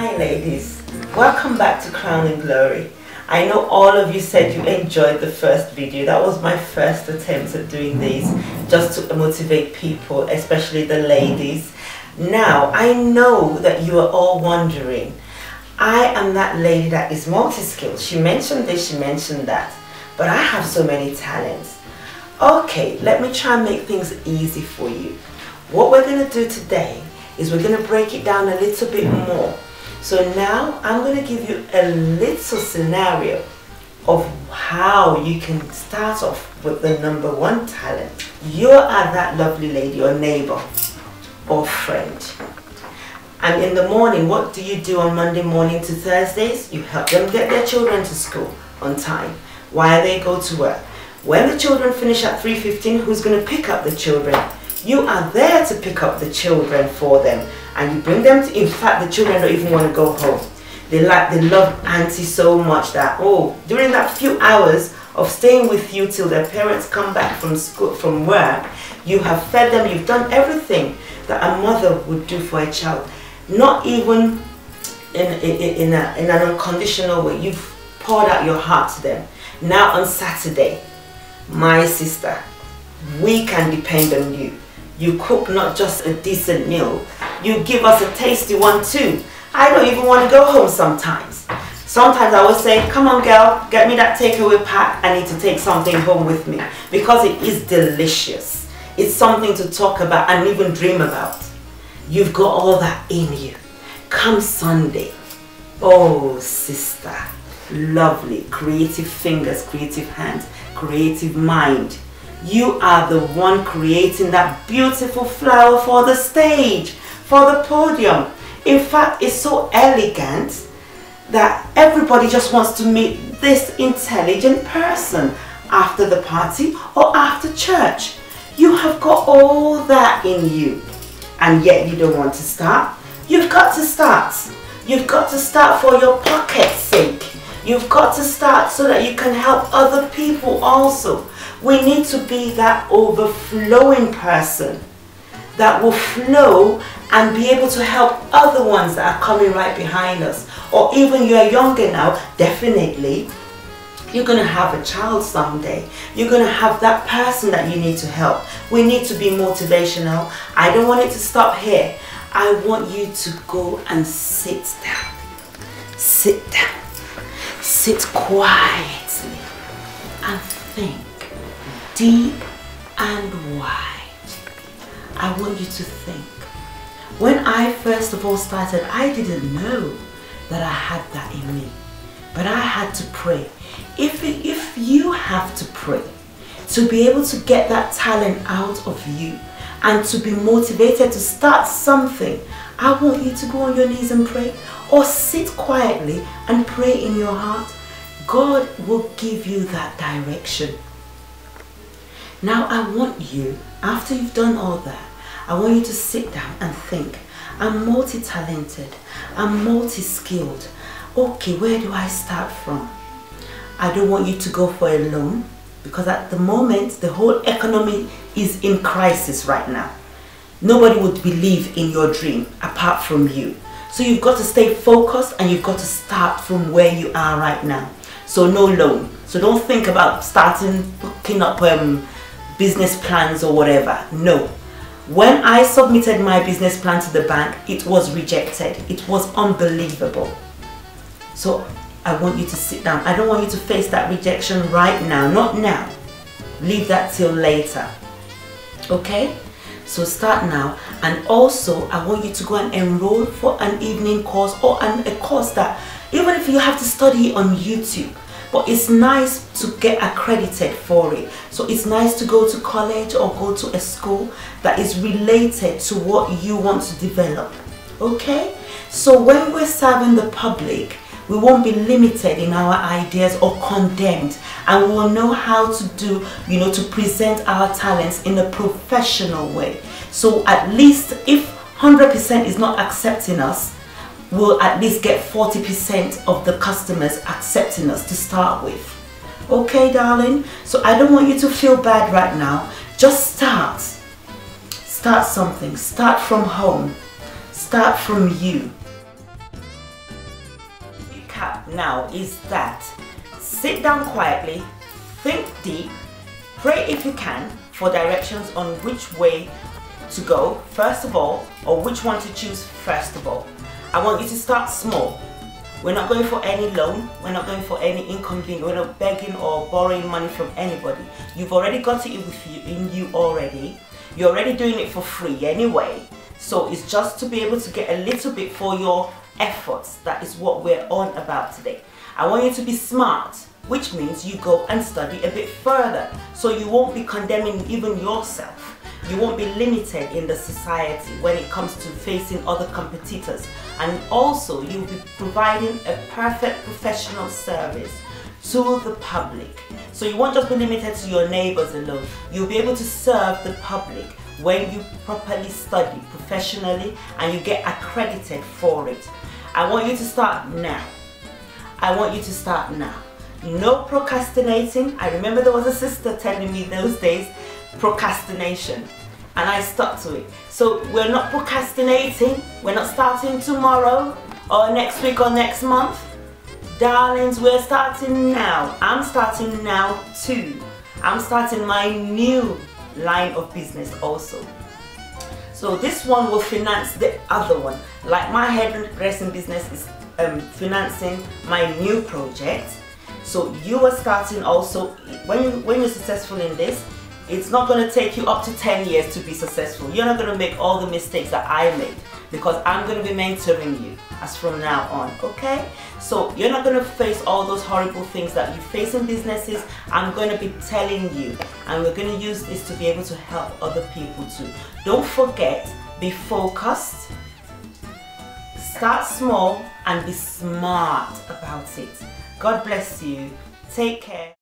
Hi ladies, welcome back to Crown and Glory. I know all of you said you enjoyed the first video. That was my first attempt at doing these, just to motivate people, especially the ladies. Now, I know that you are all wondering, I am that lady that is multi-skilled. She mentioned this, she mentioned that, but I have so many talents. Okay, let me try and make things easy for you. What we're going to do today is we're going to break it down a little bit more. So now I'm going to give you a little scenario of how you can start off with the number one talent. You are that lovely lady or neighbor or friend. And in the morning, what do you do on Monday morning to Thursdays? You help them get their children to school on time while they go to work. When the children finish at 3:15, who's going to pick up the children? You are there to pick up the children for them, and you bring them to, in fact, the children don't even want to go home. They love auntie so much that, oh, during that few hours of staying with you till their parents come back from school, from work, you have fed them, you've done everything that a mother would do for a child. Not even in an unconditional way. You've poured out your heart to them. Now on Saturday, my sister, we can depend on you. You cook not just a decent meal, you give us a tasty one too. I don't even want to go home sometimes. Sometimes I will say, come on girl, get me that takeaway pack. I need to take something home with me, because it is delicious. It's something to talk about and even dream about. You've got all that in you. Come Sunday, oh sister, lovely, creative fingers, creative hands, creative mind. You are the one creating that beautiful flower for the stage, for the podium. In fact, it's so elegant that everybody just wants to meet this intelligent person after the party or after church. You have got all that in you, and yet you don't want to start. You've got to start. You've got to start for your pocket's sake. You've got to start so that you can help other people also. We need to be that overflowing person that will flow and be able to help other ones that are coming right behind us. Or even you're younger now, definitely you're going to have a child someday. You're going to have that person that you need to help. We need to be motivational. I don't want it to stop here. I want you to go and sit down. Sit down. Sit quietly and think deep and wide. I want you to think. When I first of all started, I didn't know that I had that in me, but I had to pray. If you have to pray to be able to get that talent out of you and to be motivated to start something, I want you to go on your knees and pray, or sit quietly and pray in your heart. God will give you that direction. Now I want you, after you've done all that, I want you to sit down and think, I'm multi-talented, I'm multi-skilled. Okay, where do I start from? I don't want you to go for a loan, because at the moment, the whole economy is in crisis right now. Nobody would believe in your dream apart from you. So you've got to stay focused, and you've got to start from where you are right now. So no loan. So don't think about hooking up business plans or whatever. No. When I submitted my business plan to the bank, it was rejected. It was unbelievable. So I want you to sit down. I don't want you to face that rejection right now. Not now. Leave that till later. Okay? So start now. And also, I want you to go and enroll for an evening course, or a course that, even if you have to study on YouTube, but it's nice to get accredited for it. So it's nice to go to college or go to a school that is related to what you want to develop. Okay? So when we're serving the public, we won't be limited in our ideas or condemned, and we will know how to do, to present our talents in a professional way. So at least if 100% is not accepting us, we'll at least get 40% of the customers accepting us to start with. Okay, darling? So I don't want you to feel bad right now. Just start. Start something. Start from home. Start from you. now is that sit down quietly, think deep, pray if you can for directions on which way to go first of all, or which one to choose first of all. I want you to start small. We're not going for any loan, we're not going for any inconvenience, we're not begging or borrowing money from anybody. You've already got it in you already. You're already doing it for free anyway. So it's just to be able to get a little bit for your efforts. That is what we're on about today. I want you to be smart, which means you go and study a bit further. So you won't be condemning even yourself. You won't be limited in the society when it comes to facing other competitors. And also you'll be providing a perfect professional service to the public. So you won't just be limited to your neighbors alone. You'll be able to serve the public when you properly study professionally and you get accredited for it. I want you to start now. I want you to start now. No procrastinating. I remember there was a sister telling me those days, procrastination, and I stuck to it. So we're not procrastinating. We're not starting tomorrow or next week or next month. Darlings, we're starting now. I'm starting now too. I'm starting my new line of business also. So this one will finance the other one. Like my hairdressing business is financing my new project. So you are starting also, when you're successful in this, it's not going to take you up to 10 years to be successful. You're not going to make all the mistakes that I made, because I'm going to be mentoring you as from now on, okay? So you're not going to face all those horrible things that you face in businesses. I'm going to be telling you, and we're going to use this to be able to help other people too. Don't forget, be focused, start small, and be smart about it. God bless you. Take care.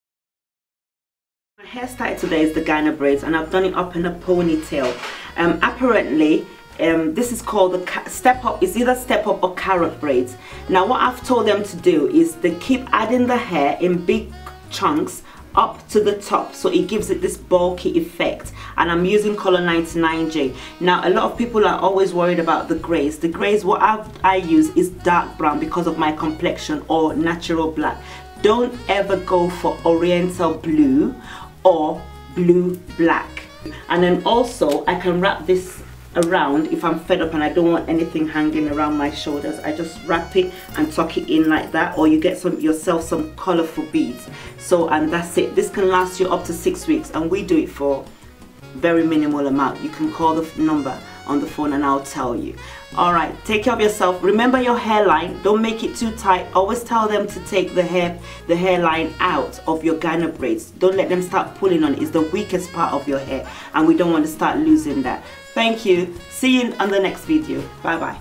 My hairstyle today is the Ghana braids, and I've done it up in a ponytail. Apparently, this is called the step up. It's either step up or carrot braids. Now what I've told them to do is they keep adding the hair in big chunks up to the top, so it gives it this bulky effect, and I'm using color 99J. Now a lot of people are always worried about the grays. The grays, what I use is dark brown because of my complexion, or natural black. Don't ever go for oriental blue or blue black. And then also I can wrap this around if I'm fed up and I don't want anything hanging around my shoulders. I just wrap it and tuck it in like that, or you get yourself some colorful beads. So, and that's it. This can last you up to 6 weeks, and we do it for very minimal amount. You can call the number on the phone and I'll tell you. All right, take care of yourself. Remember your hairline, don't make it too tight. Always tell them to take the hairline out of your Ghana braids. Don't let them start pulling on it. It's the weakest part of your hair, and we don't want to start losing that. Thank you. See you on the next video. Bye bye.